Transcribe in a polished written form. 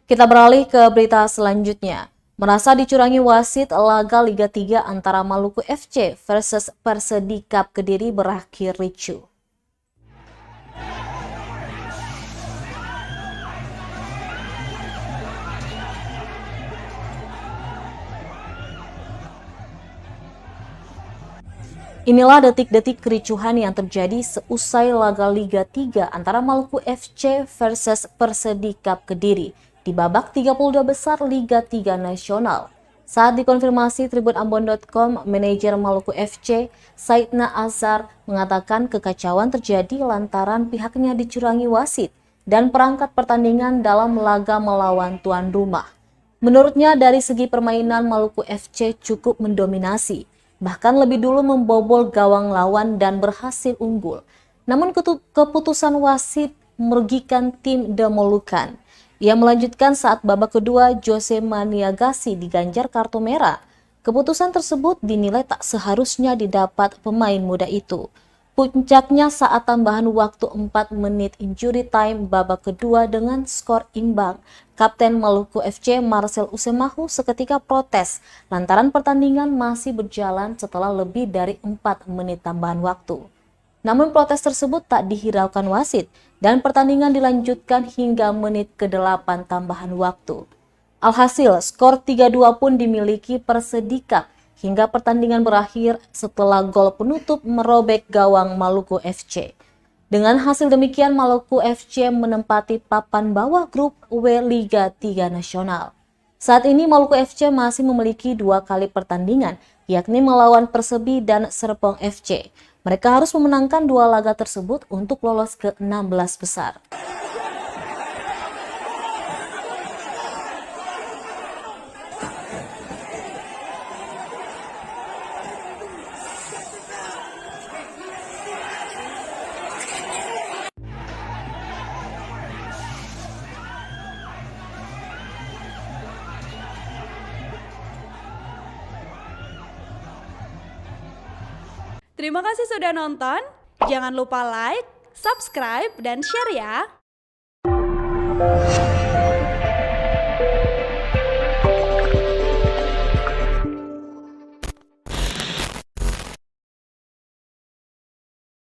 Kita beralih ke berita selanjutnya. Merasa dicurangi wasit, laga Liga 3 antara Maluku FC versus Persedikap Kediri berakhir ricuh. Inilah detik-detik kericuhan yang terjadi seusai laga Liga 3 antara Maluku FC versus Persedikap Kediri di babak 32 besar Liga 3 Nasional. Saat dikonfirmasi tribunambon.com, manajer Maluku FC, Saidna Azhar, mengatakan kekacauan terjadi lantaran pihaknya dicurangi wasit dan perangkat pertandingan dalam laga melawan tuan rumah. Menurutnya dari segi permainan Maluku FC cukup mendominasi, bahkan lebih dulu membobol gawang lawan dan berhasil unggul. Namun keputusan wasit merugikan tim The Moluccan. Ia melanjutkan saat babak kedua Jose Maniagasi diganjar kartu merah. Keputusan tersebut dinilai tak seharusnya didapat pemain muda itu. Puncaknya saat tambahan waktu 4 menit injury time babak kedua dengan skor imbang. Kapten Maluku FC Marcel Usemahu seketika protes lantaran pertandingan masih berjalan setelah lebih dari 4 menit tambahan waktu. Namun protes tersebut tak dihiraukan wasit dan pertandingan dilanjutkan hingga menit ke-8 tambahan waktu. Alhasil skor 3-2 pun dimiliki Persedikap hingga pertandingan berakhir setelah gol penutup merobek gawang Maluku FC. Dengan hasil demikian, Maluku FC menempati papan bawah grup W Liga 3 Nasional. Saat ini Maluku FC masih memiliki 2 kali pertandingan, yakni melawan Persebi dan Serpong FC. Mereka harus memenangkan 2 laga tersebut untuk lolos ke 16 besar. Terima kasih sudah nonton. Jangan lupa like, subscribe, dan share ya.